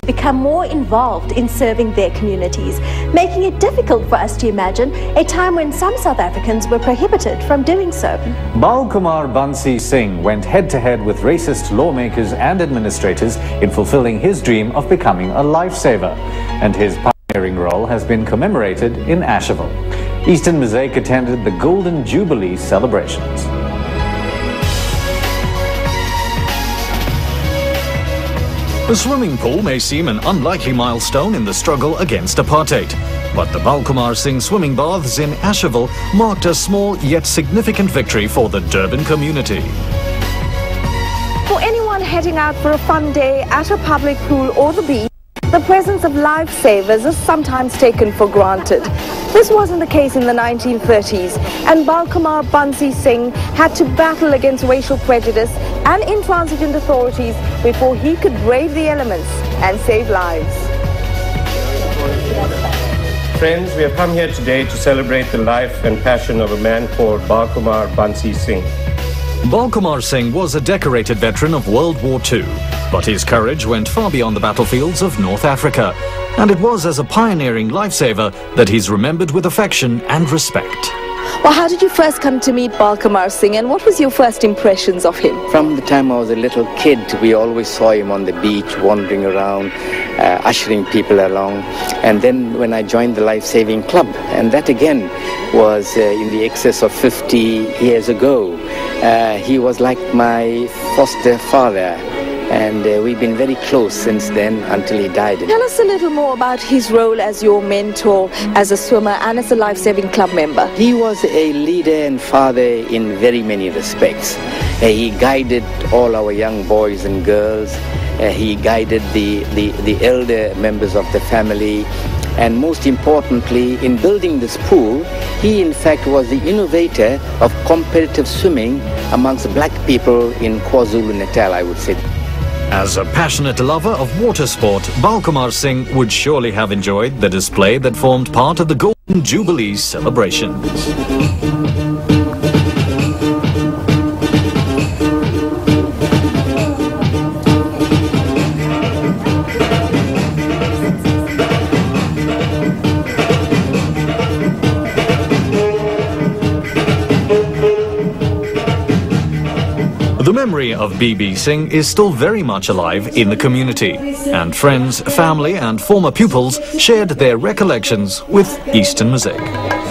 become more involved in serving their communities, making it difficult for us to imagine a time when some South Africans were prohibited from doing so. Balkumar Singh went head-to-head with racist lawmakers and administrators in fulfilling his dream of becoming a lifesaver, and his pioneering role has been commemorated in Asheville. Eastern Mosaic attended the Golden Jubilee celebrations. The swimming pool may seem an unlikely milestone in the struggle against apartheid, but the Balkumar Singh Swimming Baths in Asheville marked a small yet significant victory for the Durban community. For anyone heading out for a fun day at a public pool or the beach, the presence of lifesavers is sometimes taken for granted. This wasn't the case in the 1930s, and Balkumar Singh had to battle against racial prejudice and intransigent authorities before he could brave the elements and save lives. Friends, we have come here today to celebrate the life and passion of a man called Balkumar Singh. Balkumar Singh was a decorated veteran of World War II, but his courage went far beyond the battlefields of North Africa, and it was as a pioneering lifesaver that he's remembered with affection and respect. Well, how did you first come to meet Balkumar Singh, and what was your first impressions of him? From the time I was a little kid, we always saw him on the beach, wandering around, ushering people along. And then when I joined the Life Saving Club, and that again was in the excess of 50 years ago, he was like my foster father. And we've been very close since then until he died. Tell us a little more about his role as your mentor, as a swimmer and as a Life-Saving Club member. He was a leader and father in very many respects. He guided all our young boys and girls. He guided the elder members of the family. And most importantly, in building this pool, he in fact was the innovator of competitive swimming amongst black people in KwaZulu-Natal, I would say. As a passionate lover of water sport, Balkumar Singh would surely have enjoyed the display that formed part of the Golden Jubilee celebrations. The memory of BB Singh is still very much alive in the community, and friends, family and former pupils shared their recollections with Eastern Mosaic.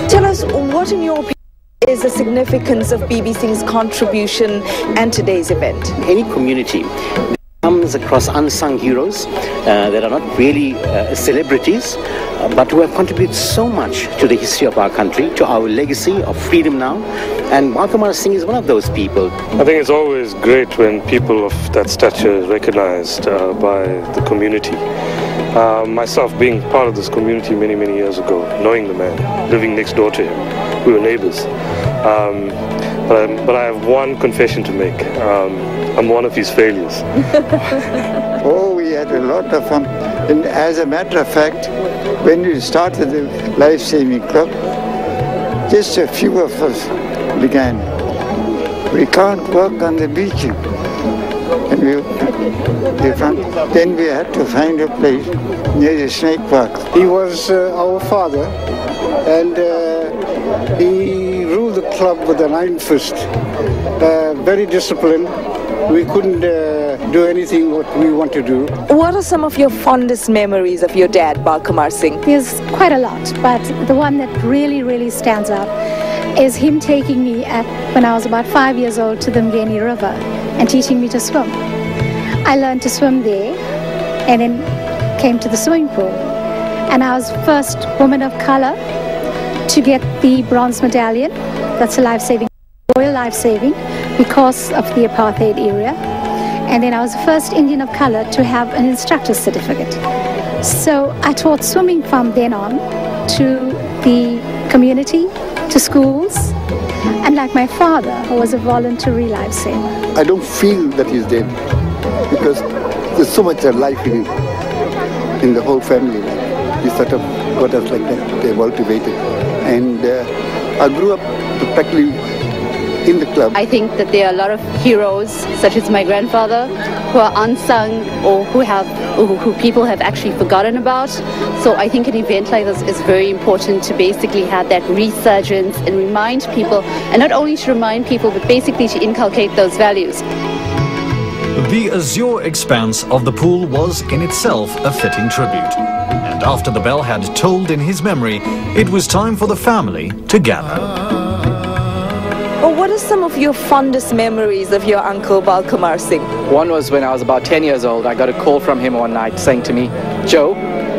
Tell us, what in your opinion is the significance of BB Singh's contribution and today's event? Any community comes across unsung heroes that are not really celebrities, but who have contributed so much to the history of our country, to our legacy of freedom now. And Balkumar Singh is one of those people. I think it's always great when people of that stature is recognized by the community. Myself being part of this community many, many years ago, knowing the man, living next door to him, we were neighbors. But I have one confession to make. I'm one of his failures. Oh, we had a lot of fun. And as a matter of fact, when we started the Life Saving Club, just a few of us began. We can't work on the beach. And then we had to find a place near the snake park. He was our father, and he ruled the club with an iron fist. Very disciplined. We couldn't do anything what we want to do. What are some of your fondest memories of your dad, Balkumar Singh? There's quite a lot, but the one that really stands out is him taking me when I was about 5 years old to the Mgeni River and teaching me to swim. I learned to swim there and then came to the swimming pool. And I was first woman of color to get the bronze medallion. That's a life-saving, royal life-saving, because of the apartheid era. And then I was the first Indian of color to have an instructor's certificate. So I taught swimming from then on to the community, to schools, and like my father, who was a voluntary lifesaver. I don't feel that he's dead because there's so much life in the whole family. He sort of got us like that, they're motivated. And I grew up practically in the club. I think that there are a lot of heroes, such as my grandfather, who are unsung or who people have actually forgotten about. So I think an event like this is very important to basically have that resurgence and remind people, and not only to remind people, but basically to inculcate those values. The azure expanse of the pool was in itself a fitting tribute. And after the bell had tolled in his memory, it was time for the family to gather. Well, what are some of your fondest memories of your uncle Balkumar Singh? One was when I was about 10 years old. I got a call from him one night saying to me, Joe,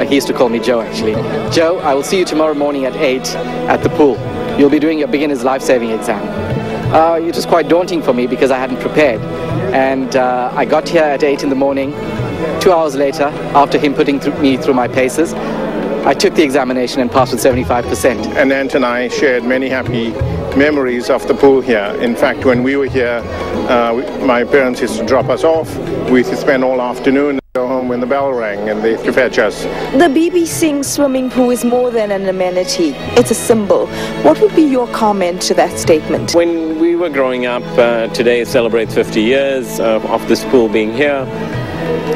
he used to call me Joe actually, Joe, I will see you tomorrow morning at 8 at the pool. You'll be doing your beginner's life-saving exam. It was quite daunting for me because I hadn't prepared. And I got here at 8 in the morning. 2 hours later, after him putting me through my paces, I took the examination and passed with 75%. And Ant and I shared many happy memories of the pool here. In fact, when we were here, my parents used to drop us off. We used to spend all afternoon and go home when the bell rang and they used to fetch us. The B.B. Singh swimming pool is more than an amenity. It's a symbol. What would be your comment to that statement? When we were growing up, today celebrates 50 years of this pool being here.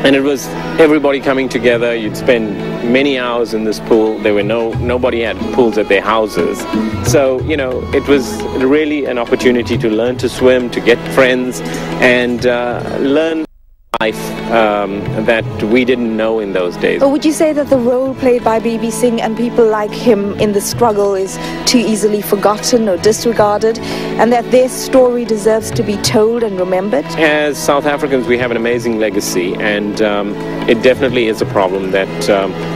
And it was everybody coming together. You'd spend many hours in this pool. There were nobody had pools at their houses. So, you know, it was really an opportunity to learn to swim, to get friends, and learn life that we didn't know in those days. Or would you say that the role played by B.B. Singh and people like him in the struggle is too easily forgotten or disregarded, and that their story deserves to be told and remembered? As South Africans, we have an amazing legacy, and it definitely is a problem that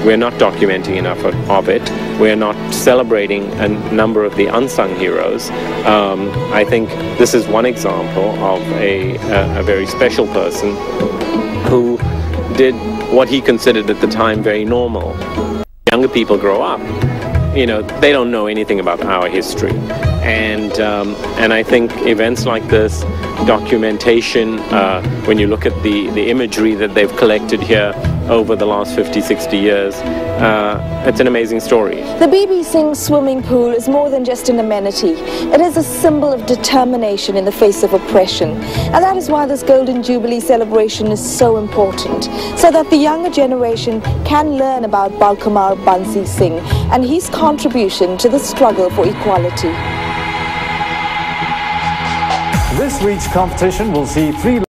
we're not documenting enough of it. We're not celebrating a number of the unsung heroes. I think this is one example of a very special person who did what he considered at the time very normal. Younger people grow up, you know, they don't know anything about our history. And I think events like this, documentation, when you look at the imagery that they've collected here over the last 50, 60 years, it's an amazing story. The B.B. Singh swimming pool is more than just an amenity. It is a symbol of determination in the face of oppression. And that is why this Golden Jubilee celebration is so important, so that the younger generation can learn about Balkumar Singh and his contribution to the struggle for equality. This reach competition will see 3